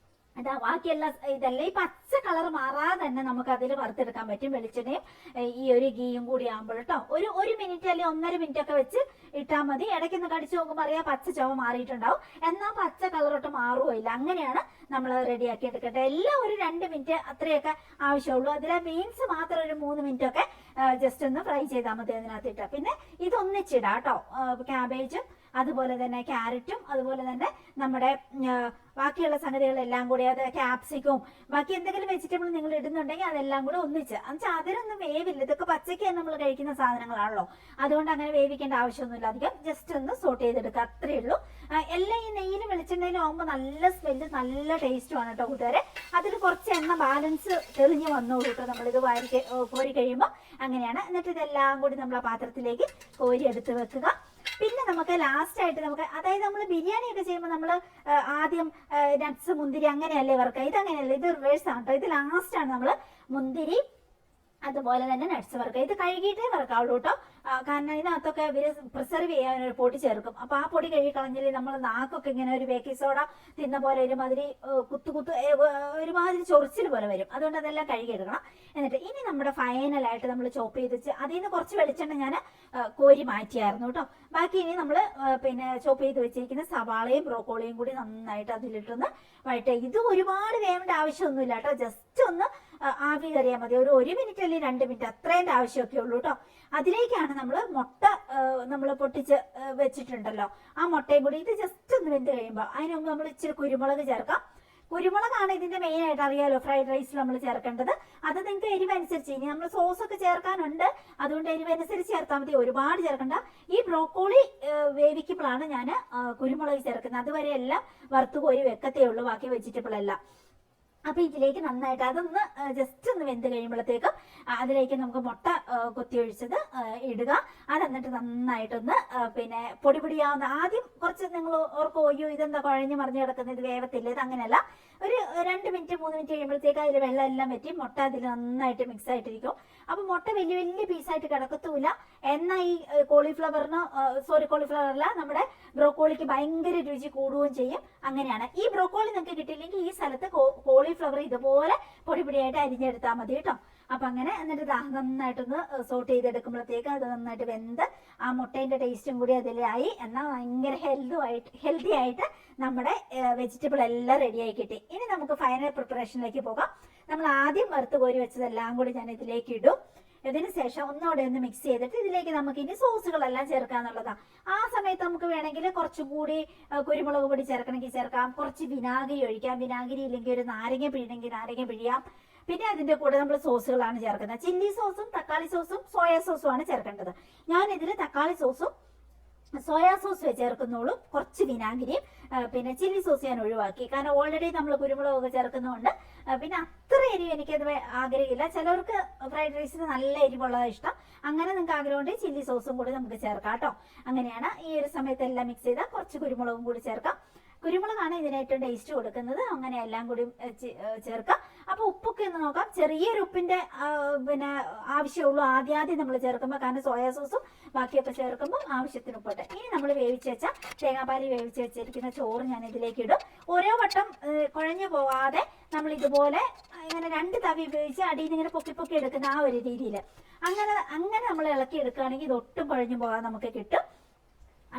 അതാ ബാക്കിയുള്ള ഇതെല്ലാം ഈ പച്ച കളർ മാറാതെ തന്നെ നമുക്ക് അതിൽ വറുത്തെടുക്കാൻ പറ്റും. വെളിച്ചെണ്ണയും ഈ ഒരു ഗീയും കൂടി ആകുമ്പോൾ കേട്ടോ. ഒരു മിനിറ്റ് അല്ലെങ്കിൽ 1.5 മിനിറ്റ് ഒക്കെ വെച്ച് ഇട്ടാൽ മതി. ഇടയ്ക്കൊന്ന് കടിച്ചു നോക്കുമ്പോൾ അറിയാം പച്ച ചുവ മാറിയിട്ടുണ്ടാവും, എന്നാൽ പച്ച കളറോട്ട് മാറുകയില്ല. അങ്ങനെയാണ് നമ്മൾ റെഡിയാക്കി എടുക്കട്ടെ. എല്ലാം ഒരു 2 മിനിറ്റ് അത്രയൊക്കെ ആവശ്യമുള്ളൂ. അതിലെ ബീൻസ് മാത്രം ഒരു 3 മിനിറ്റ് ഒക്കെ ജസ്റ്റ് ഒന്ന് ഫ്രൈ ചെയ്താൽ മതി അതിനകത്തിട്ട്. പിന്നെ ഇതൊന്നിച്ചിടാം കേട്ടോ, ക്യാബേജും അതുപോലെ തന്നെ ക്യാരറ്റും അതുപോലെ തന്നെ നമ്മുടെ ബാക്കിയുള്ള സംഗതികളെല്ലാം കൂടി, അത് ക്യാപ്സിക്കും ബാക്കി എന്തെങ്കിലും വെജിറ്റബിൾ നിങ്ങൾ ഇടുന്നുണ്ടെങ്കിൽ അതെല്ലാം കൂടെ ഒന്നിച്ച്. എന്നുവെച്ചാൽ അതിനൊന്നും വേവില്ല, ഇതൊക്കെ പച്ചയ്ക്ക് നമ്മൾ കഴിക്കുന്ന സാധനങ്ങളാണല്ലോ, അതുകൊണ്ട് അങ്ങനെ വേവിക്കേണ്ട ആവശ്യമൊന്നുമില്ല. അധികം ജസ്റ്റ് ഒന്ന് സോട്ട് ചെയ്തെടുക്കുക, അത്രയേ ഉള്ളൂ. എല്ലാം ഈ നെയ്യിലും വെളിച്ചെണ്ണയിലും ആകുമ്പോൾ നല്ല സ്മെല്ല്, നല്ല ടേസ്റ്റുമാണ് കേട്ടോ കൂട്ടുകാരെ. അതിൽ കുറച്ച് എണ്ണ ബാലൻസ് തെളിഞ്ഞ് വന്നോളൂ കേട്ടോ നമ്മളിത് കോരി കഴിയുമ്പോൾ. അങ്ങനെയാണ്. എന്നിട്ട് ഇതെല്ലാം കൂടി നമ്മൾ ആ പാത്രത്തിലേക്ക് കോരി എടുത്ത് വെക്കുക. പിന്നെ നമുക്ക് ലാസ്റ്റ് ആയിട്ട് നമുക്ക്, അതായത് നമ്മൾ ബിരിയാണി ഒക്കെ ചെയ്യുമ്പോൾ നമ്മൾ ആദ്യം നട്ട്സ് മുന്തിരി അങ്ങനെയല്ലേ വറുക്കുക. ഇതങ്ങനെയല്ല, ഇത് റിവേഴ്സ് ആണ് കേട്ടോ. ഇത് ലാസ്റ്റ് ആണ് നമ്മൾ മുന്തിരി അതുപോലെ തന്നെ നട്ട്സ് വറുക്കുക. ഇത് കഴുകിയിട്ടേ വറുക്കാവുള്ളൂ കേട്ടോ. കാരണം ഇതിനകത്തൊക്കെ ഇവര് പ്രിസർവ് ചെയ്യാൻ ഒരു പൊടി ചേർക്കും. അപ്പൊ ആ പൊടി കഴുകി കളഞ്ഞാൽ നമ്മൾ നാക്കൊക്കെ ഇങ്ങനെ ഒരു ബേക്കിംഗ് സോഡ തിന്ന പോലെ ഒരുമാതിരി ഒരുമാതിരി ചൊറിച്ചിൽ പോലെ വരും. അതുകൊണ്ട് അതെല്ലാം കഴുകിയെടുക്കണം. എന്നിട്ട് ഇനി നമ്മുടെ ഫൈനലായിട്ട് നമ്മൾ ചോപ്പ് ചെയ്ത് വെച്ച് അതിൽ നിന്ന് കുറച്ച് വെളിച്ചെണ്ണ ഞാൻ കോരി മാറ്റിയായിരുന്നു കേട്ടോ. ബാക്കി ഇനി നമ്മൾ പിന്നെ ചോപ്പ് ചെയ്ത് വെച്ചിരിക്കുന്ന സവാളയും ബ്രോക്കോളിയും കൂടി നന്നായിട്ട് അതിലിട്ടൊന്ന് വഴട്ടെ. ഇത് ഒരുപാട് വേവേണ്ട ആവശ്യമൊന്നുമില്ല കേട്ടോ, ജസ്റ്റ് ഒന്ന് ആവി കറിയാൽ മതി. ഒരു മിനിറ്റ് അല്ലെങ്കിൽ 2 മിനിറ്റ് അത്രേന്റെ ആവശ്യമൊക്കെ ഉള്ളൂ കേട്ടോ. അതിലേക്കാണ് നമ്മൾ മുട്ട നമ്മൾ പൊട്ടിച്ച് വെച്ചിട്ടുണ്ടല്ലോ, ആ മുട്ടയും കൂടി ഇത് ജസ്റ്റ് ഒന്ന് വെന്ത് കഴിയുമ്പോൾ അതിന് മുമ്പ് നമ്മൾ ഇച്ചിരി കുരുമുളക് ചേർക്കാം. കുരുമുളകാണ് ഇതിന്റെ മെയിൻ ആയിട്ട്, അറിയാലോ ഫ്രൈഡ് റൈസിൽ നമ്മൾ ചേർക്കേണ്ടത്. അത് നിങ്ങൾക്ക് എരിവനുസരിച്ച്, ഇനി നമ്മൾ സോസ് ഒക്കെ ചേർക്കാനുണ്ട്, അതുകൊണ്ട് എരിവനുസരിച്ച് ചേർത്താൽ മതി, ഒരുപാട് ചേർക്കണ്ട. ഈ ബ്രോക്കോളി വേവിക്കുമ്പോഴാണ് ഞാൻ കുരുമുളക് ചേർക്കുന്നത്. അതുവരെ എല്ലാം വറുത്ത് കോരി വെക്കത്തേ ഉള്ളൂ, ബാക്കി വെജിറ്റബിൾ എല്ലാം. അപ്പൊ ഇതിലേക്ക് നന്നായിട്ട് അതൊന്ന് ജസ്റ്റ് ഒന്ന് വെന്ത് കഴിയുമ്പോഴത്തേക്കും അതിലേക്ക് നമുക്ക് മുട്ട കൊത്തി ഒഴിച്ചത് ഇടുക. അത് എന്നിട്ട് നന്നായിട്ടൊന്ന് പിന്നെ പൊടിയാവുന്ന, ആദ്യം കുറച്ച് നിങ്ങൾ ഓർക്കോ അയ്യോ ഇതെന്താ കുഴഞ്ഞ് മറിഞ്ഞ് കിടക്കുന്നത്, ഇത് വേവത്തില്ല, ഇത് അങ്ങനെയല്ല. ഒരു 2 മിനിറ്റ് 3 മിനിറ്റ് കഴിയുമ്പോഴത്തേക്ക് അതിൽ വെള്ളം എല്ലാം പറ്റി മുട്ട അതിൽ നന്നായിട്ട് മിക്സ് ആയിട്ടിരിക്കും. അപ്പൊ മുട്ട വലിയ വലിയ പീസായിട്ട് കിടക്കത്തുമില്ല. എന്നാൽ ഈ കോളിഫ്ലവറല്ല നമ്മുടെ ബ്രോക്കോളിക്ക് ഭയങ്കര രുചി കൂടുകയും ചെയ്യും. അങ്ങനെയാണ്. ഈ ബ്രോക്കോളി നിങ്ങൾക്ക് കിട്ടിയില്ലെങ്കിൽ ഈ സ്ഥലത്ത് കോളിഫ്ലവർ ഇതുപോലെ പൊടിയായിട്ട് അരിഞ്ഞെടുത്താൽ മതി കേട്ടോ. അപ്പൊ അങ്ങനെ എന്നിട്ട് നന്നായിട്ടൊന്ന് സോട്ട് ചെയ്തെടുക്കുമ്പോഴത്തേക്ക് അത് നന്നായിട്ട് വെന്ത് ആ മുട്ടേന്റെ ടേസ്റ്റും കൂടി അതിലായി. എന്നാൽ ഭയങ്കര ഹെൽത്തി ആയിട്ട് നമ്മുടെ വെജിറ്റബിൾ എല്ലാം റെഡിയായി കിട്ടി. ഇനി നമുക്ക് ഫൈനൽ പ്രിപ്പറേഷനിലേക്ക് പോകാം. നമ്മൾ ആദ്യം വറുത്ത് കോരി വെച്ചതെല്ലാം കൂടി ഞാൻ ഇതിലേക്ക് ഇടും. ഇതിന് ശേഷം ഒന്നുകൂടെ ഒന്ന് മിക്സ് ചെയ്തിട്ട് ഇതിലേക്ക് നമുക്ക് ഇനി സോസുകളെല്ലാം ചേർക്കാന്നുള്ളതാണ്. ആ സമയത്ത് നമുക്ക് വേണമെങ്കിൽ കുറച്ചും കൂടി കുരുമുളക് പൊടി ചേർക്കണമെങ്കിൽ ചേർക്കാം, കുറച്ച് വിനാഗിരി ഒഴിക്കാം, വിനാഗിരി ഇല്ലെങ്കിൽ ഒരു നാരങ്ങ പിഴിയണമെങ്കിൽ നാരങ്ങ പിഴിയാം. പിന്നെ അതിന്റെ കൂടെ നമ്മൾ സോസുകളാണ് ചേർക്കുന്നത്. ചില്ലി സോസും തക്കാളി സോസും സോയാ സോസും ആണ് ചേർക്കേണ്ടത്. ഞാൻ ഇതിൽ തക്കാളി സോസും സോയാ സോസ് ചേർക്കുന്നുള്ളൂ. കുറച്ച് വിനാഗിരിയും പിന്നെ ചില്ലി സോസ് ഞാൻ ഒഴിവാക്കി, കാരണം ഓൾറെഡി നമ്മൾ കുരുമുളകൊക്കെ ചേർക്കുന്നതുകൊണ്ട്. പിന്നെ അത്ര എരിവ് എനിക്കത് ആഗ്രഹമില്ല. ചിലവർക്ക് ഫ്രൈഡ് റൈസിന് നല്ല എരിവുള്ളതാണ് ഇഷ്ടം. അങ്ങനെ നിങ്ങൾക്ക് ആഗ്രഹമുണ്ടെങ്കിൽ ചില്ലി സോസും കൂടി നമുക്ക് ചേർക്കാം കേട്ടോ. അങ്ങനെയാണ്. ഈ ഒരു സമയത്ത് എല്ലാം മിക്സ് ചെയ്താൽ കുറച്ച് കുരുമുളകും കൂടി ചേർക്കാം. കുരുമുളകാണ് ഇതിന് ഏറ്റവും ടേസ്റ്റ് കൊടുക്കുന്നത്. അങ്ങനെ എല്ലാം കൂടി ചേർക്കാം. അപ്പൊ ഉപ്പൊക്കെ ഒന്ന് നോക്കാം. ചെറിയൊരു ഉപ്പിന്റെ പിന്നെ ആവശ്യമുള്ളൂ ആദ്യം നമ്മൾ ചേർക്കുമ്പോൾ, കാരണം സോയാ സോസും ബാക്കിയൊക്കെ ചേർക്കുമ്പോൾ ആവശ്യത്തിന് ഉപ്പിട്ട്. ഇനി നമ്മൾ വേവിച്ച് വെച്ച തേങ്ങാപ്പാൽ വേവിച്ച് വെച്ചിരിക്കുന്ന ചോറ് ഞാൻ ഇതിലേക്ക് ഇടും. ഓരോ വട്ടം കുഴഞ്ഞു പോവാതെ നമ്മൾ ഇതുപോലെ ഇങ്ങനെ 2 തവി ഉപയോഗിച്ച് അടിയിൽ നിന്ന് ഇങ്ങനെ പൊക്കി പൊക്കി എടുക്കുന്ന ആ ഒരു രീതിയിൽ അങ്ങനെ നമ്മൾ ഇളക്കി എടുക്കുകയാണെങ്കിൽ ഇത് ഒട്ടും കുഴഞ്ഞു പോകാതെ നമുക്ക് കിട്ടും.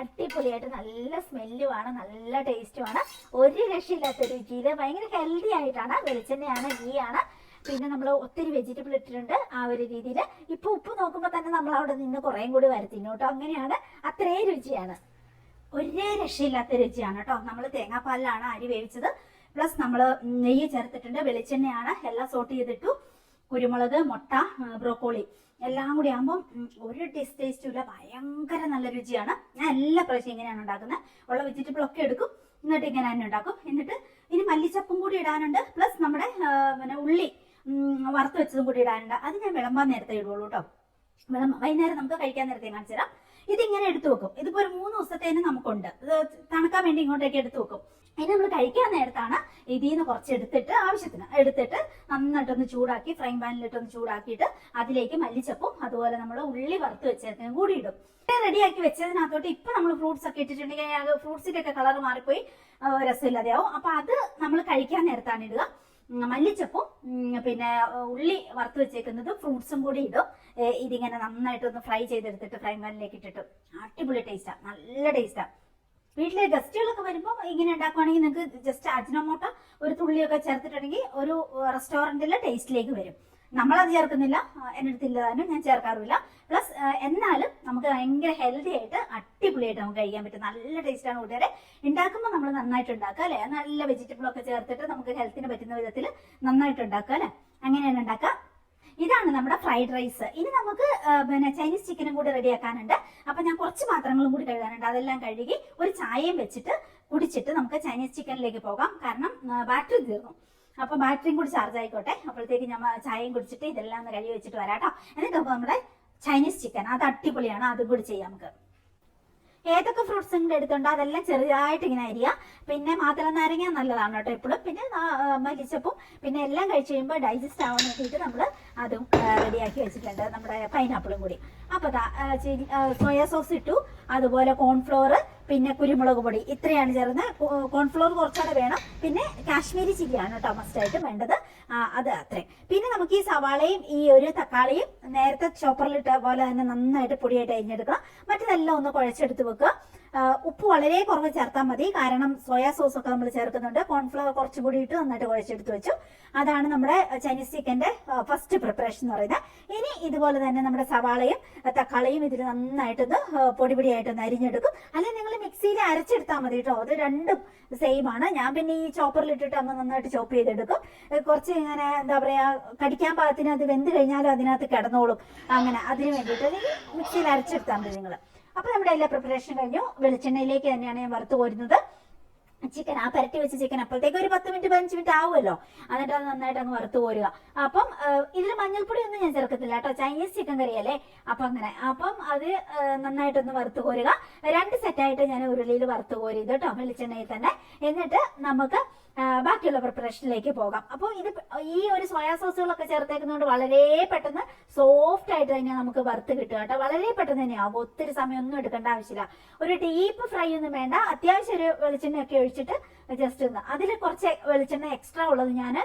അടിപൊളിയായിട്ട് നല്ല സ്മെല്ലുമാണ്, നല്ല ടേസ്റ്റുമാണ്, ഒരു രക്ഷയില്ലാത്ത രുചിയിൽ. ഭയങ്കര ഹെൽത്തി ആയിട്ടാണ്. വെളിച്ചെണ്ണയാണ്, ഗീയാണ്, പിന്നെ നമ്മൾ ഒത്തിരി വെജിറ്റബിൾ ഇട്ടിട്ടുണ്ട്. ആ ഒരു രീതിയിൽ ഇപ്പൊ ഉപ്പ് നോക്കുമ്പോൾ തന്നെ നമ്മൾ അവിടെ നിന്ന് കുറേയും കൂടി വരുത്തിന്നു കേട്ടോ. അങ്ങനെയാണ്, അത്രയും രുചിയാണ്, ഒരേ രക്ഷയില്ലാത്ത രുചിയാണ് കേട്ടോ. നമ്മൾ തേങ്ങാപ്പാലിലാണ് അരി വേവിച്ചത്. പ്ലസ് നമ്മൾ നെയ്യ് ചേർത്തിട്ടുണ്ട്, വെളിച്ചെണ്ണയാണ്, എല്ലാം സോട്ട് ചെയ്തിട്ടു, കുരുമുളക്, മുട്ട, ബ്രോക്കോളി എല്ലാം കൂടി ആകുമ്പോൾ ഒരു ടേസ്റ്റും ഇല്ല. ഭയങ്കര നല്ല രുചിയാണ്. ഞാൻ എല്ലാ പ്രാവശ്യം ഇങ്ങനെയാണ് ഉണ്ടാക്കുന്നത്. ഉള്ള വെജിറ്റബിൾ ഒക്കെ എടുക്കും, എന്നിട്ട് ഇങ്ങനെ തന്നെ ഉണ്ടാക്കും. എന്നിട്ട് ഇനി മല്ലിച്ചപ്പും കൂടി ഇടാനുണ്ട്. പ്ലസ് നമ്മുടെ പിന്നെ ഉള്ളി വറുത്ത് വെച്ചതും കൂടി ഇടാനുണ്ട്. അത് ഞാൻ വിളമ്പാൻ നേരത്തെ ഇടുള്ളൂ കേട്ടോ. വൈകുന്നേരം നമുക്ക് കഴിക്കാൻ നേരത്തെ കാണിച്ചു തരാം. ഇതിങ്ങനെ എടുത്തു വെക്കും. ഇതിപ്പോ ഒരു 3 ദിവസത്തേന് നമുക്കുണ്ട്. തണുക്കാൻ വേണ്ടി ഇങ്ങോട്ടേക്ക് എടുത്തു വെക്കും. ഇനി നമ്മൾ കഴിക്കാൻ നേരത്താണ് ഇതിൽ നിന്ന് കുറച്ച് എടുത്തിട്ട് ആവശ്യത്തിന് എടുത്തിട്ട് നന്നായിട്ടൊന്ന് ചൂടാക്കി ഫ്രൈ പാനിലിട്ടൊന്ന് ചൂടാക്കിയിട്ട് അതിലേക്ക് മല്ലിച്ചപ്പും അതുപോലെ നമ്മൾ ഉള്ളി വറുത്ത് വെച്ചതിനും കൂടി ഇടും. റെഡിയാക്കി വെച്ചതിനകത്തോട്ട് ഇപ്പൊ നമ്മൾ ഫ്രൂട്ട്സ് ഒക്കെ ഇട്ടിട്ടുണ്ടെങ്കിൽ ഫ്രൂട്ട്സിന്റെ ഒക്കെ കളർ മാറിപ്പോയി രസമില്ലാതെയാവും. അപ്പൊ അത് നമ്മൾ കഴിക്കാൻ നേരത്താണ് ഇടുക. മല്ലിച്ചപ്പും പിന്നെ ഉള്ളി വറുത്ത് വെച്ചേക്കുന്നതും ഫ്രൂട്ട്സും കൂടി ഇടും. ഇതിങ്ങനെ നന്നായിട്ടൊന്ന് ഫ്രൈ ചെയ്തെടുത്തിട്ട് ഫ്രൈ പാനിലേക്ക് ഇട്ടിട്ട് അടിപൊളി ടേസ്റ്റാ, നല്ല ടേസ്റ്റാ. വീട്ടിലെ ഗസ്റ്റുകളൊക്കെ വരുമ്പോൾ ഇങ്ങനെ ഉണ്ടാക്കുവാണെങ്കിൽ നിങ്ങൾക്ക് ജസ്റ്റ് അജിനോമോട്ടോ ഒരു തുള്ളിയൊക്കെ ചേർത്തിട്ടുണ്ടെങ്കിൽ ഒരു റെസ്റ്റോറൻറ്റിലെ ടേസ്റ്റിലേക്ക് വരും. നമ്മളത് ചേർക്കുന്നില്ല, എൻ്റെ അടുത്തില്ലതാനും ഞാൻ ചേർക്കാറില്ല. പ്ലസ് എന്നാലും നമുക്ക് ഭയങ്കര ഹെൽത്തി ആയിട്ട് അടിപൊളിയായിട്ട് നമുക്ക് കഴിക്കാൻ പറ്റും. നല്ല ടേസ്റ്റാണ് കൂട്ടുകാരെ. ഉണ്ടാക്കുമ്പോൾ നമ്മൾ നന്നായിട്ട് ഉണ്ടാക്കുക അല്ലേ, നല്ല വെജിറ്റബിളൊക്കെ ചേർത്തിട്ട് നമുക്ക് ഹെൽത്തിന് പറ്റുന്ന വിധത്തിൽ നന്നായിട്ട് ഉണ്ടാക്കുക അല്ലേ. അങ്ങനെയാണ് ഉണ്ടാക്കുക. ഇതാണ് നമ്മുടെ ഫ്രൈഡ് റൈസ്. ഇനി നമുക്ക് പിന്നെ ചൈനീസ് ചിക്കനും കൂടി റെഡിയാക്കാനുണ്ട്. അപ്പൊ ഞാൻ കുറച്ച് പാത്രങ്ങളും കൂടി കഴുകാനുണ്ട്. അതെല്ലാം കഴുകി ഒരു ചായയും വെച്ചിട്ട് കുടിച്ചിട്ട് നമുക്ക് ചൈനീസ് ചിക്കനിലേക്ക് പോകാം. കാരണം ബാറ്ററി തീർന്നു. അപ്പൊ ബാറ്ററിയും കൂടി ചാർജ് ആയിക്കോട്ടെ. അപ്പോഴത്തേക്ക് ഞാൻ ചായയും കുടിച്ചിട്ട് ഇതെല്ലാം ഒന്ന് കഴുകി വെച്ചിട്ട് വരാട്ടോ. എന്നിട്ട് നമുക്ക് നമ്മുടെ ചൈനീസ് ചിക്കൻ, അത് അടിപൊളിയാണ്, അതും കൂടി ചെയ്യാം നമുക്ക്. ഏതൊക്കെ ഫ്രൂട്ട്സ് ഇങ്ങനെ എടുത്തുണ്ടോ അതെല്ലാം ചെറുതായിട്ട് ഇങ്ങനെ അരിയുക. പിന്നെ മാതള നാരങ്ങ നല്ലതാണ് കേട്ടോ എപ്പോഴും. പിന്നെ മല്ലിച്ചപ്പും പിന്നെ എല്ലാം കഴിച്ച് കഴിയുമ്പോൾ ഡൈജസ്റ്റ് ആവാൻ വേണ്ടിയിട്ട് നമ്മൾ അതും റെഡിയാക്കി വെച്ചിട്ടുണ്ട്, നമ്മുടെ പൈനാപ്പിളും കൂടി. അപ്പൊ സോയാ സോസ് ഇട്ടു, അതുപോലെ കോൺഫ്ലോർ, പിന്നെ കുരുമുളക് പൊടി, ഇത്രയാണ് ചേർന്ന്. കോൺഫ്ലോർ കുറച്ചുകൂടെ വേണം. പിന്നെ കാശ്മീരി ചില്ലിയാണ് കേട്ടോ മസ്റ്റായിട്ട് വേണ്ടത്, അത് അത്രയും. പിന്നെ നമുക്ക് ഈ സവാളയും ഈ ഒരു തക്കാളിയും നേരത്തെ ചോപ്പറിലിട്ട പോലെ തന്നെ നന്നായിട്ട് പൊടിയായിട്ട് അരിഞ്ഞെടുക്കണം. മറ്റതെല്ലാം ഒന്ന് കുഴച്ചെടുത്ത് വെക്കുക. ഉപ്പ് വളരെ കുറവ് ചേർത്താൽ മതി, കാരണം സോയാ സോസ് ഒക്കെ നമ്മൾ ചേർക്കുന്നുണ്ട്. കോൺഫ്ലവർ കുറച്ചും കൂടി ഇട്ട് നന്നായിട്ട് കുഴച്ചെടുത്ത് വെച്ചു. അതാണ് നമ്മുടെ ചൈനീസ് ചിക്കൻ്റെ ഫസ്റ്റ് പ്രിപ്പറേഷൻ എന്ന് പറയുന്നത്. ഇനി ഇതുപോലെ തന്നെ നമ്മുടെ സവാളയും തക്കാളിയും ഇതിൽ നന്നായിട്ടൊന്ന് പൊടിപൊടിയായിട്ടൊന്ന് അരിഞ്ഞെടുക്കും. അല്ലെങ്കിൽ നിങ്ങൾ മിക്സിയിൽ അരച്ചെടുത്താൽ മതി കേട്ടോ, അത് രണ്ടും സെയിം ആണ്. ഞാൻ പിന്നെ ഈ ചോപ്പറിലിട്ടിട്ട് അങ്ങ് നന്നായിട്ട് ചോപ്പ് ചെയ്തെടുക്കും. കുറച്ച് ഇങ്ങനെ എന്താ പറയാ, കടിക്കാൻ പാകത്തിന് അത് വെന്ത് കഴിഞ്ഞാലും അതിനകത്ത് കിടന്നോളും. അങ്ങനെ അതിന് വേണ്ടിയിട്ട് മിക്സിയിൽ അരച്ചെടുത്താൽ മതി നിങ്ങൾ. അപ്പൊ നമ്മുടെ എല്ലാ പ്രിപ്പറേഷൻ കഴിഞ്ഞു. വെളിച്ചെണ്ണയിലേക്ക് തന്നെയാണ് ഞാൻ വറുത്ത് കോരുന്നത് ചിക്കൻ. ആ പരട്ടി വെച്ച ചിക്കൻ അപ്പോഴത്തേക്ക് ഒരു 10 മിനിറ്റ് 15 മിനിറ്റ് ആവുമല്ലോ. എന്നിട്ട് അത് നന്നായിട്ട് അങ്ങ് വറുത്ത് കോരുക. അപ്പം ഇതിൽ മഞ്ഞൾപ്പൊടി ഒന്നും ഞാൻ ചേർക്കത്തില്ല കേട്ടോ, ചൈനീസ് ചിക്കൻ കറിയല്ലേ. അപ്പൊ അങ്ങനെ അപ്പം അത് നന്നായിട്ടൊന്ന് വറുത്ത് കോരുക. 2 സെറ്റായിട്ട് ഞാൻ ഉരുളിയിൽ വറുത്ത് കോരിയത് കേട്ടോ, വെളിച്ചെണ്ണയിൽ തന്നെ. എന്നിട്ട് നമുക്ക് ബാക്കിയുള്ള പ്രിപ്പറേഷനിലേക്ക് പോകാം. അപ്പോൾ ഇത് ഈ ഒരു സോയാ സോസുകളൊക്കെ ചേർത്തേക്കുന്നതുകൊണ്ട് വളരെ പെട്ടെന്ന് സോഫ്റ്റ് ആയിട്ട് തന്നെ നമുക്ക് വറുത്ത് കിട്ടുക കേട്ടോ. വളരെ പെട്ടെന്ന് തന്നെയാവും, ഒത്തിരി സമയമൊന്നും എടുക്കേണ്ട ആവശ്യമില്ല. ഒരു ഡീപ്പ് ഫ്രൈ ഒന്നും വേണ്ട. അത്യാവശ്യം ഒരു വെളിച്ചെണ്ണയൊക്കെ ഒഴിച്ച് ഒഴിച്ചിട്ട് ജസ്റ്റ് ഒന്ന് അതിൽ കുറച്ച് വെളിച്ചെണ്ണ എക്സ്ട്രാ ഉള്ളത് ഞാൻ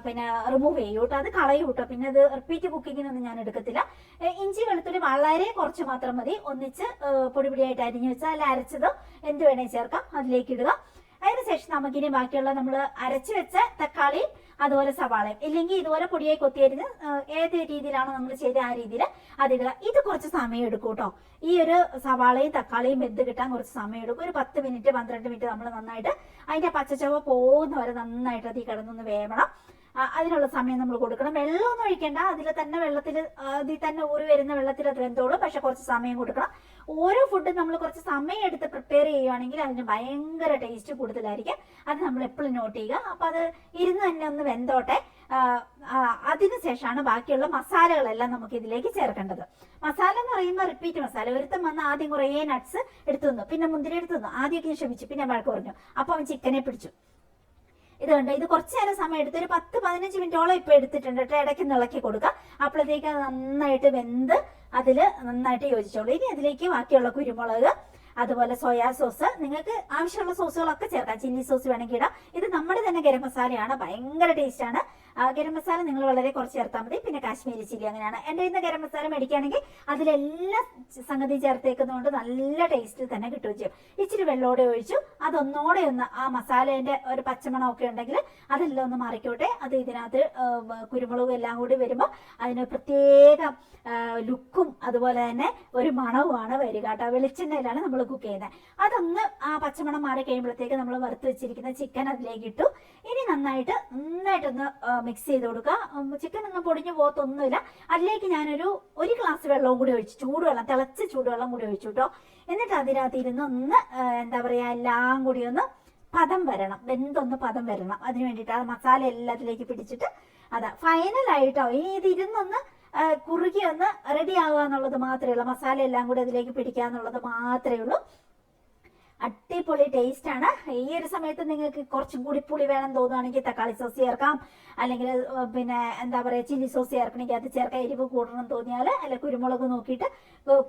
പിന്നെ റിമൂവ് ചെയ്യും കേട്ടോ, അത് കളയും കേട്ടോ. പിന്നെ അത് റിപ്പീറ്റ് കുക്കിങ്ങിനൊന്നും ഞാൻ എടുക്കത്തില്ല. ഇഞ്ചി വെളുത്തുള്ളി വളരെ കുറച്ച് മാത്രം മതി, ഒന്നിച്ച് പൊടിപൊടിയായിട്ട് അരിഞ്ഞു വെച്ചാൽ അല്ല അരച്ചത് എന്ത് വേണേൽ ചേർക്കാം, അതിലേക്ക് ഇടുക. അതിനുശേഷം നമുക്കിനി ബാക്കിയുള്ള നമ്മൾ അരച്ചു വെച്ച തക്കാളിയും അതുപോലെ സവാളയും ഇല്ലെങ്കിൽ ഇതുപോലെ പൊടിയായി കൊത്തിയരിഞ്ഞ് ഏത് രീതിയിലാണോ നമ്മൾ ചെയ്ത ആ രീതിയിൽ അതിടുക. ഇത് കുറച്ച് സമയം എടുക്കും കേട്ടോ. ഈ ഒരു സവാളയും തക്കാളിയും വെന്ത് കിട്ടാൻ കുറച്ച് സമയം എടുക്കും. ഒരു 10 മിനിറ്റ് 12 മിനിറ്റ് നമ്മൾ നന്നായിട്ട് അതിന്റെ പച്ചച്ചവ പോകുന്ന വരെ നന്നായിട്ട് അതിൽ കിടന്നൊന്ന് വേവണം. അതിനുള്ള സമയം നമ്മൾ കൊടുക്കണം. വെള്ളമൊന്നും ഒഴിക്കേണ്ട, അതിൽ തന്നെ അതിൽ തന്നെ ഊറി വരുന്ന വെള്ളത്തിൽ അത് വെന്തോളും. പക്ഷെ കുറച്ച് സമയം കൊടുക്കണം. ഓരോ ഫുഡും നമ്മൾ കുറച്ച് സമയം എടുത്ത് പ്രിപ്പയർ ചെയ്യുകയാണെങ്കിൽ അതിന് ഭയങ്കര ടേസ്റ്റ് കൂടുതലായിരിക്കും. അത് നമ്മൾ എപ്പോഴും നോട്ട് ചെയ്യുക. അപ്പൊ അത് ഇരുന്ന് തന്നെ ഒന്ന് വെന്തോട്ടെ. അതിനുശേഷമാണ് ബാക്കിയുള്ള മസാലകളെല്ലാം നമുക്ക് ഇതിലേക്ക് ചേർക്കേണ്ടത്. മസാല എന്ന് പറയുമ്പോൾ റിപ്പീറ്റ് മസാല. ഒരുത്തം വന്ന് ആദ്യം കുറേ നട്ട്സ് എടുത്തു തന്നു, പിന്നെ മുന്തിരി എടുത്തു തന്നു, ആദ്യമൊക്കെ ക്ഷമിച്ചു, പിന്നെ വഴക്ക് പറഞ്ഞു. അപ്പൊ അവൻ ചിക്കനെ പിടിച്ചു. ഇത് കണ്ടോ, ഇത് കുറച്ച് നേരം സമയം എടുത്ത് ഒരു 10-15 മിനിറ്റോളം ഇപ്പൊ എടുത്തിട്ടുണ്ട് കേട്ടോ. ഇടയ്ക്ക് ഇളക്കി കൊടുക്കുക. അപ്പോഴത്തേക്ക് അത് നന്നായിട്ട് വെന്ത് അതില് നന്നായിട്ട് യോജിച്ചോളൂ. ഇനി അതിലേക്ക് ബാക്കിയുള്ള കുരുമുളക് അതുപോലെ സോയാ സോസ്, നിങ്ങൾക്ക് ആവശ്യമുള്ള സോസുകളൊക്കെ ചേർക്കാം. ചില്ലി സോസ് വേണമെങ്കിൽ ഇടാം. ഇത് നമ്മുടെ തന്നെ ഗരം മസാലയാണ്, ഭയങ്കര ടേസ്റ്റ് ആണ്. ഗരം മസാല നിങ്ങൾ വളരെ കുറച്ച് ചേർത്താൽ മതി. പിന്നെ കാശ്മീരി ചില്ലി, അങ്ങനെയാണ്. എൻ്റെ ഇന്ന് ഗരം മസാല മേടിക്കുകയാണെങ്കിൽ അതിലെല്ലാം സംഗതി ചേർത്തേക്കുന്നതുകൊണ്ട് നല്ല ടേസ്റ്റിൽ തന്നെ കിട്ടുകയും ചെയ്യും. ഇച്ചിരി വെള്ളോടെ ഒഴിച്ചു അതൊന്നോടെ ഒന്ന് ആ മസാലേന്റെ ഒരു പച്ചമണമൊക്കെ ഉണ്ടെങ്കിൽ അതെല്ലാം ഒന്ന് മറിക്കോട്ടെ. അത് ഇതിനകത്ത് കുരുമുളകും എല്ലാം കൂടി വരുമ്പോൾ അതിന് പ്രത്യേക ലുക്കും അതുപോലെ തന്നെ ഒരു മണവുമാണ് വരിക കേട്ടോ. വെളിച്ചെണ്ണയിലാണ് നമ്മൾ കുക്ക് ചെയ്യുന്നത്. അതൊന്ന് ആ പച്ചമണം മാറി കഴിയുമ്പോഴത്തേക്ക് നമ്മൾ വറുത്ത് വെച്ചിരിക്കുന്ന ചിക്കൻ അതിലേക്ക് ഇട്ടു. ഇനി നന്നായിട്ടൊന്ന് മിക്സ് ചെയ്ത് കൊടുക്കുക. ചിക്കൻ ഒന്നും പൊടിഞ്ഞു പോകത്തൊന്നുമില്ല. അതിലേക്ക് ഞാനൊരു ഗ്ലാസ് വെള്ളവും കൂടി ഒഴിച്ചു, ചൂടുവെള്ളം, തിളച്ച ചൂടുവെള്ളം കൂടി ഒഴിച്ചു കേട്ടോ. എന്നിട്ട് അതിനകത്ത് ഇരുന്ന് ഒന്ന് എന്താ പറയാ എല്ലാം കൂടി ഒന്ന് പദം വരണം, വെന്തൊന്ന് പദം വരണം. അതിന് വേണ്ടിയിട്ട് ആ മസാല എല്ലാത്തിലേക്ക് പിടിച്ചിട്ട് അതാ ഫൈനലായിട്ടോ. ഇനി ഇത് ഇരുന്നൊന്ന് കുറുകി ഒന്ന് റെഡി ആവുക എന്നുള്ളത് മാത്രമേ ഉള്ളൂ. മസാല എല്ലാം കൂടി അതിലേക്ക് പിടിക്കുക എന്നുള്ളത് മാത്രമേ ഉള്ളൂ. അടിപൊളി ടേസ്റ്റ് ആണ്. ഈ ഒരു സമയത്ത് നിങ്ങൾക്ക് കുറച്ചും കൂടി പുളി വേണം തോന്നുകയാണെങ്കിൽ തക്കാളി സോസ് ചേർക്കാം, അല്ലെങ്കിൽ പിന്നെ എന്താ പറയുക ചില്ലി സോസ് ചേർക്കണമെങ്കിൽ അത് ചേർക്കാം. എരിവ് കൂടണം തോന്നിയാൽ, അല്ലെ കുരുമുളക് നോക്കിയിട്ട്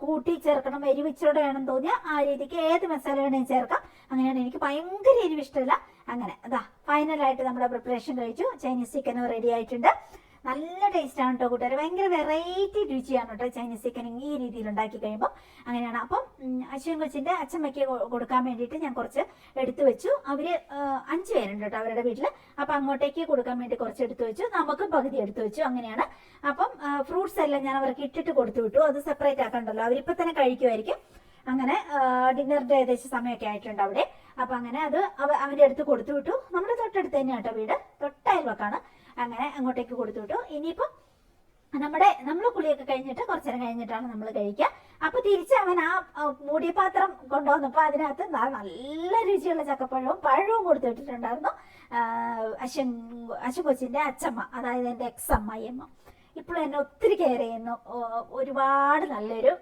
കൂട്ടി ചേർക്കണം. എരിവ് ഇച്ചിരി വേണം തോന്നിയാൽ ആ രീതിക്ക് ഏത് മസാല വേണമെങ്കിൽ ചേർക്കാം. അങ്ങനെയാണ്. എനിക്ക് ഭയങ്കര എരിവ് ഇഷ്ടമില്ല. അങ്ങനെ അതാ ഫൈനലായിട്ട് നമ്മുടെ പ്രിപ്പറേഷൻ കഴിച്ചു. ചൈനീസ് ചിക്കനും റെഡി ആയിട്ടുണ്ട്. നല്ല ടേസ്റ്റ് ആണ് കേട്ടോ കൂട്ടുകാർ. ഭയങ്കര വെറൈറ്റി രുചിയാണ് കേട്ടോ ചൈനീസ് ചിക്കൻ ഈ രീതിയിൽ ഉണ്ടാക്കി കഴിയുമ്പോൾ. അങ്ങനെയാണ്. അപ്പം അശ്വൻ കൊച്ചിന്റെ അച്ഛമ്മയ്ക്ക് കൊടുക്കാൻ വേണ്ടിയിട്ട് ഞാൻ കുറച്ച് എടുത്തു വെച്ചു. അവര് 5 പേരുണ്ട് കേട്ടോ അവരുടെ വീട്ടിൽ. അപ്പൊ അങ്ങോട്ടേക്ക് കൊടുക്കാൻ വേണ്ടി കുറച്ച് എടുത്തു വെച്ചു, നമുക്ക് പകുതി എടുത്തു വെച്ചു. അങ്ങനെയാണ്. അപ്പം ഫ്രൂട്ട്സ് എല്ലാം ഞാൻ അവർക്ക് ഇട്ടിട്ട് കൊടുത്തു വിട്ടു. അത് സെപ്പറേറ്റ് ആക്കണ്ടല്ലോ, അവരിപ്പോ തന്നെ കഴിക്കുമായിരിക്കും. അങ്ങനെ ഡിന്നറിന്റെ ഏകദേശം സമയമൊക്കെ ആയിട്ടുണ്ട് അവിടെ. അപ്പൊ അങ്ങനെ അത് അവന്റെ അടുത്ത് കൊടുത്തു വിട്ടു. നമ്മുടെ തൊട്ടടുത്ത് തന്നെയാണ് കേട്ടോ വീട്, തൊട്ടയൽവക്കാണ്. അങ്ങനെ അങ്ങോട്ടേക്ക് കൊടുത്തു വിട്ടു. ഇനിയിപ്പം നമ്മൾ കുളിയൊക്കെ കഴിഞ്ഞിട്ട് കുറച്ചു നേരം കഴിഞ്ഞിട്ടാണ് നമ്മൾ കഴിക്കുക. അപ്പൊ തിരിച്ച് അവൻ ആ മൂടിയ പാത്രം കൊണ്ടുവന്നപ്പോ അതിനകത്ത് നല്ല രുചിയുള്ള പഴവും കൊടുത്തു വിട്ടിട്ടുണ്ടായിരുന്നു. അശ്വൻ കൊച്ചിന്റെ അച്ഛമ്മ, അതായത് എന്റെ എക്സ് അമ്മായിയമ്മ. ഇപ്പോഴും എന്നെ ഒത്തിരി കെയർ ചെയ്യുന്നു. ഒരുപാട് നല്ലൊരു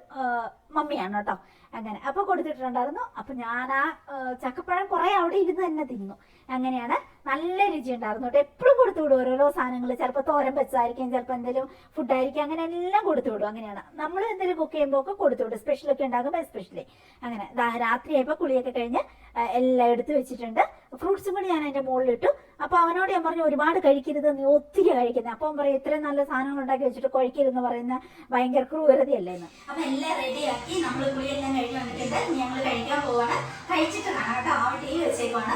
മമ്മിയാണ് കേട്ടോ. അങ്ങനെ അപ്പൊ കൊടുത്തിട്ടുണ്ടായിരുന്നു. അപ്പൊ ഞാൻ ആ ചക്കപ്പഴം കുറെ അവിടെ ഇരുന്ന് തന്നെ തിന്നു. അങ്ങനെയാണ്. നല്ല രുചി ഉണ്ടായിരുന്നു കേട്ടോ. എപ്പോഴും കൊടുത്തു വിടും ഓരോരോ സാധനങ്ങൾ. ചിലപ്പോൾ തോരൻ വെച്ചായിരിക്കും, ചിലപ്പോൾ എന്തെങ്കിലും ഫുഡായിരിക്കും, അങ്ങനെ എല്ലാം കൊടുത്തു വിടും. അങ്ങനെയാണ്. നമ്മൾ എന്തെങ്കിലും കുക്ക് ചെയ്യുമ്പോൾ ഒക്കെ കൊടുത്തു വിടും. സ്പെഷ്യലൊക്കെ ഉണ്ടാകുമ്പോൾ എസ്പെഷ്യലി. അങ്ങനെ രാത്രിയായപ്പോൾ കുളിയൊക്കെ കഴിഞ്ഞ് എല്ലാം എടുത്ത് വെച്ചിട്ടുണ്ട്. ഫ്രൂട്ട്സും കൂടി ഞാൻ അതിന്റെ മുകളിലിട്ടു. അപ്പൊ അവനോട് ഞാൻ പറഞ്ഞു ഒരുപാട് കഴിക്കരുത്, നീ ഒത്തിരി കഴിക്കുന്നത്. അപ്പൊ അവൻ പറയും ഇത്രയും നല്ല സാധനങ്ങൾ ഉണ്ടാക്കി വെച്ചിട്ട് കഴിക്കരുതെന്ന് പറയുന്ന ഭയങ്കര ക്രൂരതയല്ലേ എന്ന്. അപ്പൊ എല്ലാം റെഡിയാക്കി നമ്മൾ കുളിയെല്ലാം കഴിഞ്ഞ് വന്നിട്ടുണ്ട്. ഞങ്ങൾ കഴിക്കാൻ പോവാണ്. കഴിച്ചിട്ട് കാണാം കേട്ടോ. ആ ടി വി വെച്ചേക്കുവാണ്.